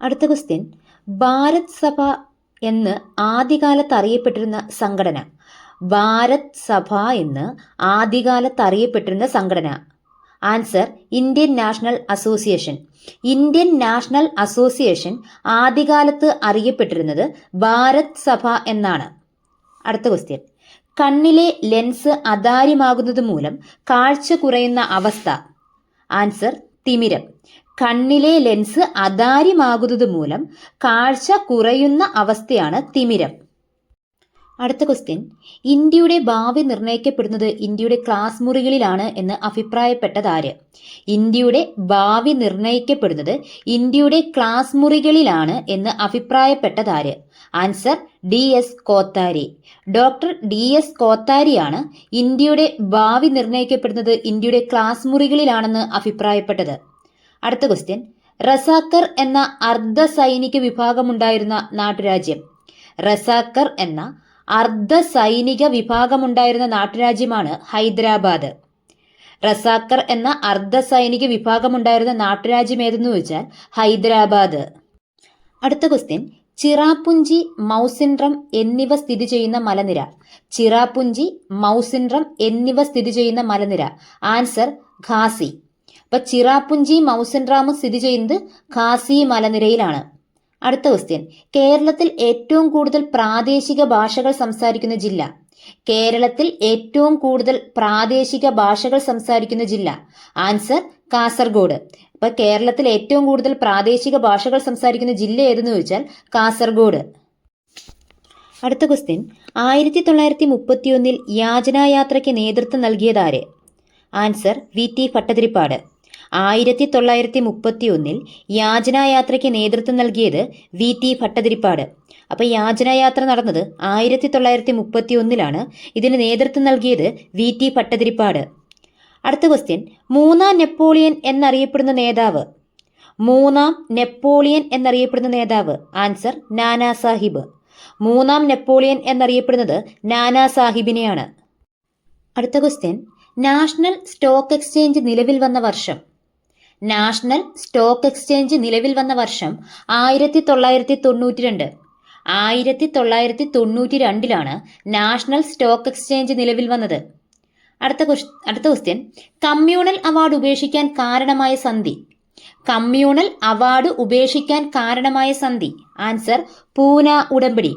അടുത്ത ക്വസ്റ്റ്യൻ, ഭാരത് സഭ എന്ന് ആദ്യകാലത്ത് അറിയപ്പെട്ടിരുന്ന സംഘടന. ഭാരത് സഭ എന്ന് ആദ്യകാലത്ത് അറിയപ്പെട്ടിരുന്ന സംഘടന. Answer, Indian national association. Indian national association ആദ്യകാലത്ത് അറിയപ്പെട്ടിരുന്നത് ഭാരത് സഭ എന്നാണ്. അടുത്ത ക്വസ്റ്റ്യൻ, കണ്ണിലെ ലെൻസ് അതാര്യമാകുന്നത് മൂലം കാഴ്ച കുറയുന്ന അവസ്ഥ. ആൻസർ, തിമിരം. കണ്ണിലെ ലെൻസ് അതാര്യമാകുന്നത് മൂലം കാഴ്ച കുറയുന്ന അവസ്ഥയാണ് തിമിരം. അടുത്ത ക്വസ്റ്റ്യൻ, ഇന്ത്യയുടെ ഭാവി നിർണ്ണയിക്കപ്പെടുന്നത് ഇന്ത്യയുടെ ക്ലാസ് മുറികളിലാണ് എന്ന് അഭിപ്രായപ്പെട്ടത് ആര്? ഇന്ത്യയുടെ ഭാവി നിർണ്ണയിക്കപ്പെടുന്നത് ഇന്ത്യയുടെ ക്ലാസ് മുറികളിലാണ് എന്ന് അഭിപ്രായപ്പെട്ടത് ആര്? Answer, DS Kothari. Doctor DS കോത്താരിയാണ് ഇന്ത്യയുടെ ഭാവി നിർണ്ണയിക്കപ്പെടുന്നത് ഇന്ത്യയുടെ ക്ലാസ് മുറികളിലാണെന്ന് അഭിപ്രായപ്പെട്ടത്. അടുത്ത ക്വസ്റ്റ്യൻ, റസാക്കർ എന്ന അർദ്ധ സൈനിക വിഭാഗമുണ്ടായിരുന്ന നാട്ടുരാജ്യം. റസാക്കർ എന്ന അർദ്ധ സൈനിക വിഭാഗമുണ്ടായിരുന്ന നാട്ടുരാജ്യമാണ് ഹൈദരാബാദ്. റസാക്കർ എന്ന അർദ്ധ സൈനിക വിഭാഗമുണ്ടായിരുന്ന നാട്ടുരാജ്യം ഏതെന്ന് ചോദിച്ചാൽ ഹൈദരാബാദ്. അടുത്ത ക്വസ്റ്റ്യൻ, ചിറാപുഞ്ചി, മൗസിൻഡ്രം എന്നിവ സ്ഥിതി ചെയ്യുന്ന മലനിര. ചിറാപുഞ്ചി, മൗസിൻഡ്രം എന്നിവ സ്ഥിതി ചെയ്യുന്ന മലനിര. ആൻസർ, ഖാസി. അപ്പൊ ചിറാപുഞ്ചി മൗസിൻഡ്രാമും സ്ഥിതി ചെയ്യുന്നത് ഖാസി മലനിരയിലാണ്. അടുത്ത ക്വസ്റ്റ്യൻ, കേരളത്തിൽ ഏറ്റവും കൂടുതൽ പ്രാദേശിക ഭാഷകൾ സംസാരിക്കുന്ന ജില്ല. കേരളത്തിൽ ഏറ്റവും കൂടുതൽ പ്രാദേശിക ഭാഷകൾ സംസാരിക്കുന്ന ജില്ല. ആൻസർ, കാസർഗോഡ്. അപ്പൊ കേരളത്തിൽ ഏറ്റവും കൂടുതൽ പ്രാദേശിക ഭാഷകൾ സംസാരിക്കുന്ന ജില്ല ഏതെന്ന് ചോദിച്ചാൽ കാസർഗോഡ്. അടുത്ത ക്വസ്റ്റ്യൻ, 1931 യാചനായാത്രയ്ക്ക് നേതൃത്വം നൽകിയതാര്? Answer, VT Bhattathiripad. 1931 യാചനായാത്രയ്ക്ക് നേതൃത്വം നൽകിയത് VT ഭട്ടതിരിപ്പാട്. അപ്പൊ യാചനായാത്ര നടന്നത് 1931 ഇതിന് നേതൃത്വം നൽകിയത് VT ഭട്ടതിരിപ്പാട്. അടുത്ത ക്വസ്റ്റ്യൻ, മൂന്നാം നെപ്പോളിയൻ എന്നറിയപ്പെടുന്ന നേതാവ്. മൂന്നാം നെപ്പോളിയൻ എന്നറിയപ്പെടുന്ന നേതാവ്. ആൻസർ, നാനാ സാഹിബ്. മൂന്നാം നെപ്പോളിയൻ എന്നറിയപ്പെടുന്നത് നാനാ സാഹിബിനെയാണ്. അടുത്ത ക്വസ്റ്റ്യൻ, നാഷണൽ സ്റ്റോക്ക് എക്സ്ചേഞ്ച് നിലവിൽ വന്ന വർഷം. നാഷണൽ സ്റ്റോക്ക് എക്സ്ചേഞ്ച് നിലവിൽ വന്ന വർഷം 1992. 1992 നാഷണൽ സ്റ്റോക്ക് എക്സ്ചേഞ്ച് നിലവിൽ വന്നത്. അടുത്ത ക്വസ്റ്റ്യൻ, കമ്മ്യൂണൽ അവാർഡ് ഉപേക്ഷിക്കാൻ കാരണമായ സന്ധി. കമ്മ്യൂണൽ അവാർഡ് ഉപേക്ഷിക്കാൻ കാരണമായ സന്ധി. ആൻസർ, പൂന ഉടമ്പടി.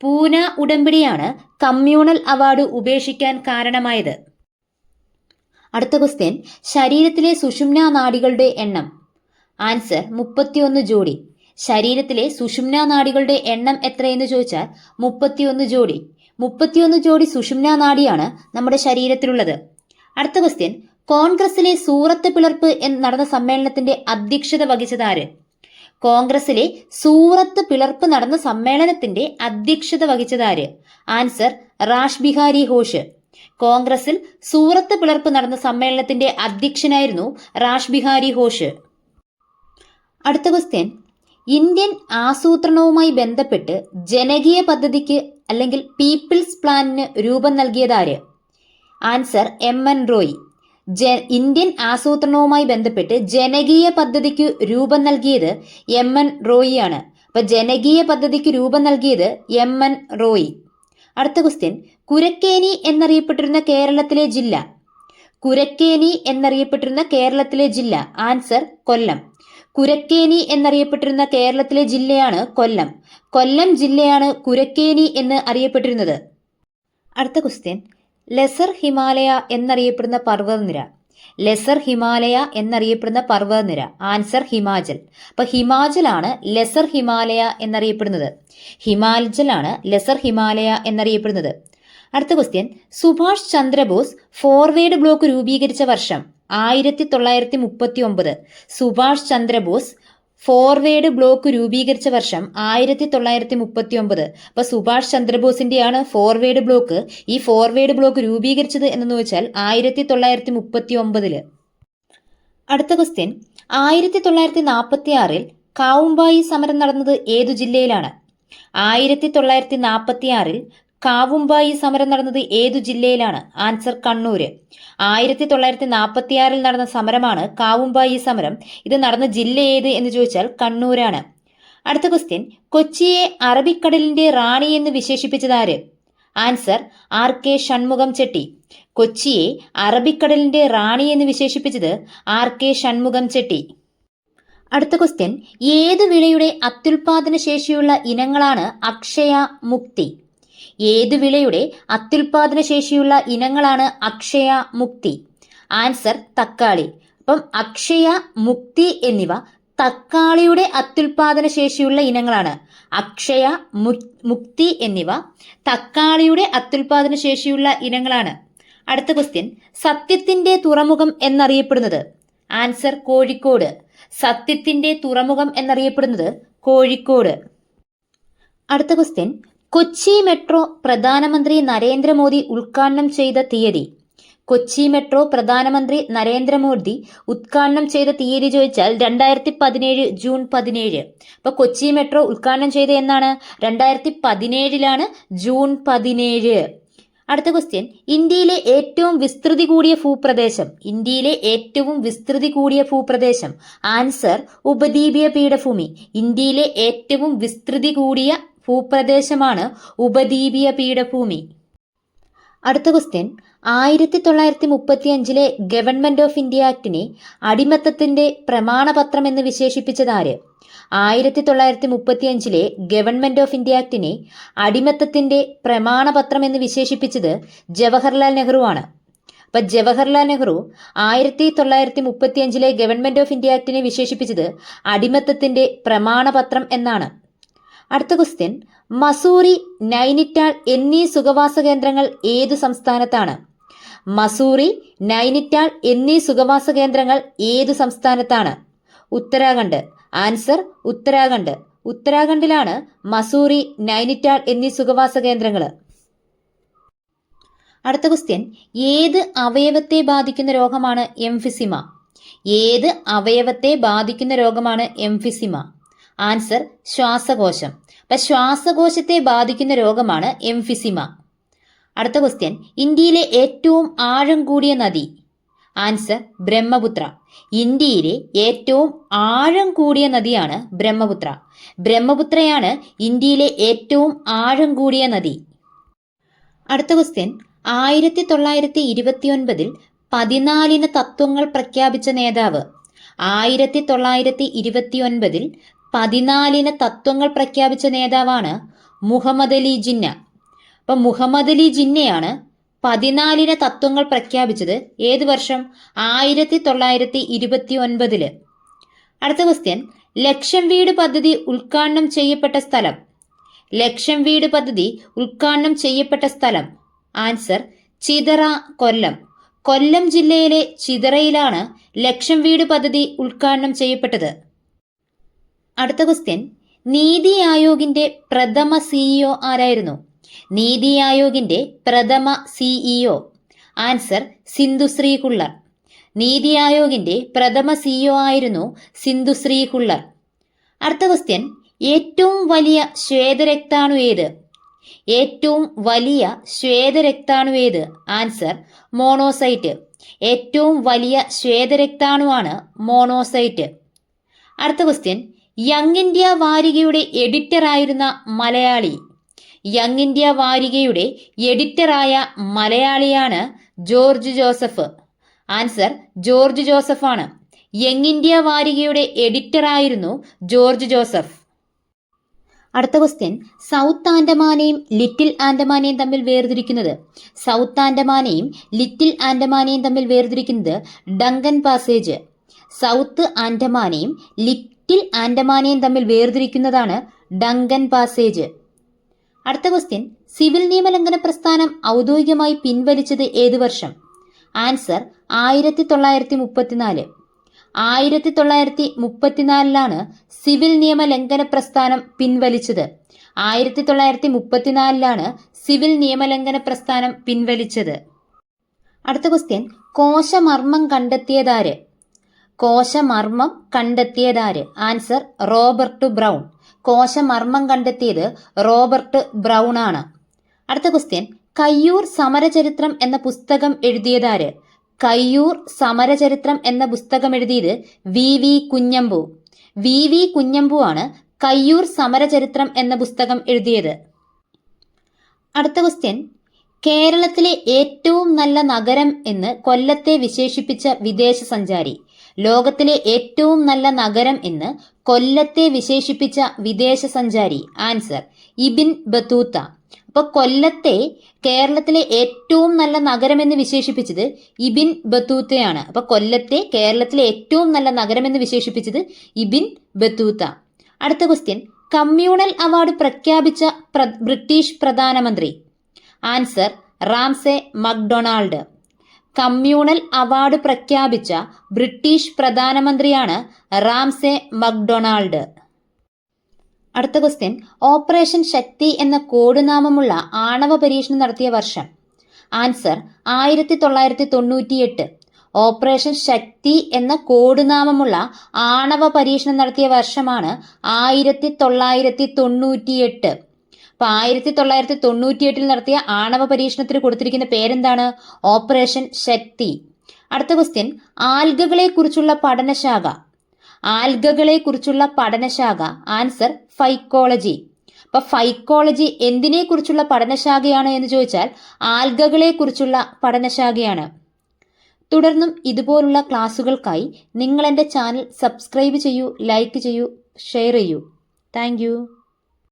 പൂന ഉടമ്പടിയാണ് കമ്മ്യൂണൽ അവാർഡ് ഉപേക്ഷിക്കാൻ കാരണമായത്. അടുത്ത ക്വസ്റ്റ്യൻ, ശരീരത്തിലെ സുഷുമ്നാ നാഡികളുടെ എണ്ണം. ആൻസർ, 31 ജോഡി. ശരീരത്തിലെ സുഷുമ്നാ നാഡികളുടെ എണ്ണം എത്രയെന്ന് ചോദിച്ചാൽ 31 ജോഡി. 31 ജോഡി സുഷുമ്നാ നാഡിയാണ് നമ്മുടെ ശരീരത്തിലുള്ളത്. അടുത്ത ക്വസ്റ്റ്യൻ, കോൺഗ്രസിലെ സൂറത്ത് പിളർപ്പ് നടന്ന സമ്മേളനത്തിന്റെ അധ്യക്ഷത വഹിച്ചതാര്? കോൺഗ്രസിലെ സൂറത്ത് പിളർപ്പ് നടന്ന സമ്മേളനത്തിന്റെ അധ്യക്ഷത വഹിച്ചതാര്? ആൻസർ, റാഷ് ബിഹാരി ഘോഷ്. കോൺഗ്രസിൽ സൂറത്ത് പിളർപ്പ് നടന്ന സമ്മേളനത്തിന്റെ അധ്യക്ഷനായിരുന്നു റാഷ് ബിഹാരി ഘോഷ്. അടുത്ത ക്വസ്റ്റ്യൻ, ഇന്ത്യൻ ആസൂത്രണവുമായി ബന്ധപ്പെട്ട് ജനകീയ പദ്ധതിക്ക് അല്ലെങ്കിൽ പീപ്പിൾസ് പ്ലാനിന് രൂപം നൽകിയതാര്? Answer, MN Roy. ഇന്ത്യൻ ആസൂത്രണവുമായി ബന്ധപ്പെട്ട് ജനകീയ പദ്ധതിക്ക് രൂപം നൽകിയത് MN റോയി ആണ്. അപ്പൊ ജനകീയ പദ്ധതിക്ക് രൂപം നൽകിയത് MN റോയി. അടുത്ത ക്വസ്റ്റ്യൻ, കുരക്കേനി എന്നറിയപ്പെട്ടിരുന്ന കേരളത്തിലെ ജില്ല. കുരക്കേനി എന്നറിയപ്പെട്ടിരുന്ന കേരളത്തിലെ ജില്ല. ആൻസർ, കൊല്ലം. കുരക്കേനി എന്നറിയപ്പെട്ടിരുന്ന കേരളത്തിലെ ജില്ലയാണ് കൊല്ലം. കൊല്ലം ജില്ലയാണ് കുരക്കേനി എന്ന് അറിയപ്പെട്ടിരുന്നത്. അടുത്ത ക്വസ്റ്റ്യൻ, ലെസർ ഹിമാലയ എന്നറിയപ്പെടുന്ന പർവ്വതനിര. ലെസർ ഹിമാലയ എന്നറിയപ്പെടുന്ന പർവ്വതനിര. ആൻസർ, ഹിമാചൽ. അപ്പൊ ഹിമാചലാണ് ലെസർ ഹിമാലയ എന്നറിയപ്പെടുന്നത്. ഹിമാചലാണ് ലെസർ ഹിമാലയ എന്നറിയപ്പെടുന്നത്. അടുത്ത question, Subhash Chandrabose forward block രൂപീകരിച്ച വർഷം. 1939. സുഭാഷ് ചന്ദ്രബോസ് ഫോർവേഡ് ബ്ലോക്ക് രൂപീകരിച്ച വർഷം 1939. അപ്പൊ സുഭാഷ് ചന്ദ്രബോസിന്റെയാണ് ഫോർവേഡ് ബ്ലോക്ക്. ഈ ഫോർവേഡ് ബ്ലോക്ക് രൂപീകരിച്ചത് എന്ന് വെച്ചാൽ 1939. അടുത്ത ക്വസ്റ്റ്യൻ, 1946 കാവുമ്പായി സമരം നടന്നത് ഏതു ജില്ലയിലാണ്? 1946 കാവുമ്പായി സമരം നടന്നത് ഏതു ജില്ലയിലാണ്? ആൻസർ, കണ്ണൂര്. 1946 നടന്ന സമരമാണ് കാവുമ്പായി സമരം. ഇത് നടന്ന ജില്ല ഏത് എന്ന് ചോദിച്ചാൽ കണ്ണൂരാണ്. അടുത്ത ക്വസ്റ്റ്യൻ, കൊച്ചിയെ അറബിക്കടലിന്റെ റാണി എന്ന് വിശേഷിപ്പിച്ചതാര്? Answer RK Shanmukham Chetty. കൊച്ചിയെ അറബിക്കടലിന്റെ റാണി എന്ന് വിശേഷിപ്പിച്ചത് RK ഷൺമുഖം ചെട്ടി. അടുത്ത ക്വസ്റ്റ്യൻ, ഏത് വിളയുടെ അത്യുൽപാദന ശേഷിയുള്ള ഇനങ്ങളാണ് അക്ഷയ മുക്തി? ഏത് വിളയുടെ അത്യുൽപാദന ശേഷിയുള്ള ഇനങ്ങളാണ് അക്ഷയ മുക്തി? ആൻസർ തക്കാളി. അപ്പം അക്ഷയ മുക്തി എന്നിവ തക്കാളിയുടെ അത്യുൽപാദന ശേഷിയുള്ള ഇനങ്ങളാണ്. അക്ഷയ മുക്തി എന്നിവ തക്കാളിയുടെ അത്യുൽപാദന ശേഷിയുള്ള ഇനങ്ങളാണ്. അടുത്ത ക്വസ്റ്റ്യൻ, സത്യത്തിന്റെ തുറമുഖം എന്നറിയപ്പെടുന്നത്? ആൻസർ കോഴിക്കോട്. സത്യത്തിന്റെ തുറമുഖം എന്നറിയപ്പെടുന്നത് കോഴിക്കോട്. അടുത്ത ക്വസ്റ്റ്യൻ, കൊച്ചി മെട്രോ പ്രധാനമന്ത്രി നരേന്ദ്രമോദി ഉദ്ഘാടനം ചെയ്ത തീയതി? കൊച്ചി മെട്രോ പ്രധാനമന്ത്രി നരേന്ദ്രമോദി ഉദ്ഘാടനം ചെയ്ത തീയതി ചോദിച്ചാൽ 2017 ജൂൺ 17. അപ്പോൾ കൊച്ചി മെട്രോ ഉദ്ഘാടനം ചെയ്ത എന്നാണ്? 2017 ജൂൺ 17. അടുത്ത ക്വസ്റ്റ്യൻ, ഇന്ത്യയിലെ ഏറ്റവും വിസ്തൃതി കൂടിയ ഭൂപ്രദേശം? ഇന്ത്യയിലെ ഏറ്റവും വിസ്തൃതി കൂടിയ ഭൂപ്രദേശം? ആൻസർ ഉപദ്വീപീയ പീഠഭൂമി. ഇന്ത്യയിലെ ഏറ്റവും വിസ്തൃതി കൂടിയ ഭൂപ്രദേശമാണ് ഉപദ്വീപീയ പീഠഭൂമി. അടുത്ത ക്വസ്റ്റ്യൻ, 1935 ഗവൺമെന്റ് ഓഫ് ഇന്ത്യ ആക്ടിനെ അടിമത്തത്തിന്റെ പ്രമാണപത്രം എന്ന് വിശേഷിപ്പിച്ചതാര്? 1935 ഗവൺമെന്റ് ഓഫ് ഇന്ത്യ ആക്ടിനെ അടിമത്തത്തിന്റെ പ്രമാണപത്രം എന്ന് വിശേഷിപ്പിച്ചത് ജവഹർലാൽ നെഹ്റു ആണ്. അപ്പൊ Jawaharlal Nehru 1935 government of India ആക്ടിനെ വിശേഷിപ്പിച്ചത് അടിമത്തത്തിന്റെ പ്രമാണപത്രം എന്നാണ്. അടുത്ത ക്വസ്റ്റ്യൻ, മസൂറി, നൈനിറ്റാൾ എന്നീ സുഖവാസ കേന്ദ്രങ്ങൾ ഏതു സംസ്ഥാനത്താണ്? മസൂറി, നൈനിറ്റാൾ എന്നീ സുഖവാസ കേന്ദ്രങ്ങൾ ഏതു സംസ്ഥാനത്താണ്? ഉത്തരാഖണ്ഡ്. ആൻസർ ഉത്തരാഖണ്ഡ്. ഉത്തരാഖണ്ഡിലാണ് മസൂറി, നൈനിറ്റാൾ എന്നീ സുഖവാസ കേന്ദ്രങ്ങൾ. അടുത്ത ക്വസ്റ്റ്യൻ, ഏത് അവയവത്തെ ബാധിക്കുന്ന രോഗമാണ് എംഫിസിമ? ഏത് അവയവത്തെ ബാധിക്കുന്ന രോഗമാണ് എംഫിസിമ? ആൻസർ ശ്വാസകോശം. അപ്പൊ ശ്വാസകോശത്തെ ബാധിക്കുന്ന രോഗമാണ് എംഫിസിമ. അടുത്ത ക്വസ്റ്റ്യൻ, ഇന്ത്യയിലെ ഏറ്റവും ആഴം കൂടിയ നദി? ആൻസർ ബ്രഹ്മപുത്ര. ഇന്ത്യയിലെ ഏറ്റവും ആഴം കൂടിയ നദിയാണ് ബ്രഹ്മപുത്ര. ബ്രഹ്മപുത്രയാണ് ഇന്ത്യയിലെ ഏറ്റവും ആഴം കൂടിയ നദി. അടുത്ത ക്വസ്റ്റ്യൻ, 1929 14 തത്വങ്ങൾ പ്രഖ്യാപിച്ച നേതാവ്? 1929 14 തത്വങ്ങൾ പ്രഖ്യാപിച്ച നേതാവാണ് മുഹമ്മദ് അലി ജിന്ന. അപ്പം മുഹമ്മദ് അലി ജിന്നയാണ് 14 തത്വങ്ങൾ പ്രഖ്യാപിച്ചത്. ഏത് വർഷം? 1929. അടുത്ത ക്വസ്റ്റ്യൻ, ലക്ഷം വീട് പദ്ധതി ഉദ്ഘാടനം ചെയ്യപ്പെട്ട സ്ഥലം? ലക്ഷം വീട് പദ്ധതി ഉദ്ഘാടനം ചെയ്യപ്പെട്ട സ്ഥലം? ആൻസർ ചിതറ, കൊല്ലം. കൊല്ലം ജില്ലയിലെ ചിതറയിലാണ് ലക്ഷം വീട് പദ്ധതി ഉദ്ഘാടനം ചെയ്യപ്പെട്ടത്. അടുത്ത ക്വസ്റ്റ്യൻ, നീതി ആയോഗിന്റെ പ്രഥമ CEO ആരായിരുന്നു? നീതി ആയോഗിന്റെ പ്രഥമ CEO? ആൻസർ സിന്ധുശ്രീ കുള്ളർ. നീതി ആയോഗിന്റെ പ്രഥമ CEO ആയിരുന്നു സിന്ധുശ്രീ കുള്ളർ. അടുത്ത ക്വസ്റ്റ്യൻ, ഏറ്റവും വലിയ ശ്വേതരക്താണു ഏത്? ഏറ്റവും വലിയ ശ്വേതരക്താണു ഏത്? Answer monocyte. ഏറ്റവും വലിയ ശ്വേതരക്താണുവാണ് മോണോസൈറ്റ്. അടുത്ത ക്വസ്റ്റ്യൻ, യങ് ഇന്ത്യ വാരികയുടെ എഡിറ്റർ ആയിരുന്ന മലയാളി? യങ് ഇന്ത്യ വാരികയുടെ എഡിറ്ററായ മലയാളിയാണ് George Joseph. Answer George Joseph ആണ്. യങ് ഇന്ത്യ വാരികയുടെ എഡിറ്റർ ആയിരുന്നു ജോർജ് ജോസഫ്. അടുത്ത ക്വസ്റ്റ്യൻ, സൗത്ത് ആൻഡമാനെയും ലിറ്റിൽ ആൻഡമാനെയും തമ്മിൽ വേർതിരിക്കുന്നത്? സൗത്ത് ആൻഡമാനെയും ലിറ്റിൽ ആൻഡമാനെയും തമ്മിൽ വേർതിരിക്കുന്നത് ഡങ്കൻ പാസേജ്. സൗത്ത് ആൻഡമാനെയും ലിറ്റിൽ ആൻഡമാനെയും തമ്മിൽ വേർതിരിക്കുന്നതാണ് ഡങ്കൻ പാസേജ്. അടുത്ത ക്വസ്റ്റ്യൻ, സിവിൽ നിയമലംഘന പ്രസ്ഥാനം ഔദ്യോഗികമായി പിൻവലിച്ചത് ഏത് വർഷം? ആൻസർ 1934. 1934 സിവിൽ നിയമ ലംഘന പ്രസ്ഥാനം പിൻവലിച്ചത്. 1934 സിവിൽ നിയമലംഘന പ്രസ്ഥാനം പിൻവലിച്ചത്. അടുത്ത ക്വസ്റ്റ്യൻ, കോശമർമ്മം കണ്ടെത്തിയതാര്? കോശമർമ്മം കണ്ടെത്തിയതാര്? Answer Robert Brown. കോശമർമ്മം കണ്ടെത്തിയത് റോബർട്ട് ബ്രൗൺ ആണ്. അടുത്ത ക്വസ്റ്റ്യൻ, കയ്യൂർ സമരചരിത്രം എന്ന പുസ്തകം എഴുതിയതാര്? കയ്യൂർ സമരചരിത്രം എന്ന പുസ്തകം എഴുതിയത് VV കുഞ്ഞമ്പു. VV കുഞ്ഞമ്പു ആണ് കയ്യൂർ സമരചരിത്രം എന്ന പുസ്തകം എഴുതിയത്? അടുത്ത ക്വസ്റ്റ്യൻ, കേരളത്തിലെ ഏറ്റവും നല്ല നഗരം എന്ന് കൊല്ലത്തെ വിശേഷിപ്പിച്ച വിദേശ സഞ്ചാരി. ലോകത്തിലെ ഏറ്റവും നല്ല നഗരം എന്ന് കൊല്ലത്തെ വിശേഷിപ്പിച്ച വിദേശ സഞ്ചാരി. ആൻസർ ഇബിൻ ബത്തൂത്ത. അപ്പോൾ കൊല്ലത്തെ കേരളത്തിലെ ഏറ്റവും നല്ല നഗരം എന്ന് വിശേഷിപ്പിച്ചത് ഇബിൻ ബത്തൂത്തയാണ്. അപ്പോൾ കൊല്ലത്തെ കേരളത്തിലെ ഏറ്റവും നല്ല നഗരം എന്ന് വിശേഷിപ്പിച്ചത് ഇബിൻ ബത്തൂത്ത. അടുത്ത ക്വസ്റ്റ്യൻ, കമ്മ്യൂണൽ അവാർഡ് പ്രഖ്യാപിച്ച ബ്രിട്ടീഷ് പ്രധാനമന്ത്രി. Answer Ramsay MacDonald. Communal award പ്രഖ്യാപിച്ച ബ്രിട്ടീഷ് പ്രധാനമന്ത്രിയാണ് റാംസെ മക്ഡൊണാൾഡ്. അടുത്ത ക്വസ്റ്റ്യൻ, ഓപ്പറേഷൻ ശക്തി എന്ന കോഡുനാമമുള്ള ആണവ പരീക്ഷണം നടത്തിയ വർഷം. ആൻസർ 1998. ഓപ്പറേഷൻ ശക്തി എന്ന കോഡുനാമമുള്ള ആണവ പരീക്ഷണം നടത്തിയ വർഷമാണ് 1998. അപ്പോൾ 1998 നടത്തിയ ആണവ പരീക്ഷണത്തിന് കൊടുത്തിരിക്കുന്ന പേരെന്താണ്? ഓപ്പറേഷൻ ശക്തി. അടുത്ത ക്വസ്റ്റ്യൻ, ആൽഗകളെ കുറിച്ചുള്ള പഠനശാഖ. ആൽഗകളെ കുറിച്ചുള്ള പഠനശാഖ. Answer phycology. അപ്പൊ ഫൈക്കോളജി എന്തിനെ കുറിച്ചുള്ള പഠനശാഖയാണ് എന്ന് ചോദിച്ചാൽ ആൽഗകളെ കുറിച്ചുള്ള പഠനശാഖയാണ്. തുടർന്നും ഇതുപോലുള്ള ക്ലാസ്സുകൾക്കായി നിങ്ങൾ എൻ്റെ ചാനൽ സബ്സ്ക്രൈബ് ചെയ്യൂ, ലൈക്ക് ചെയ്യൂ, ഷെയർ ചെയ്യൂ. താങ്ക്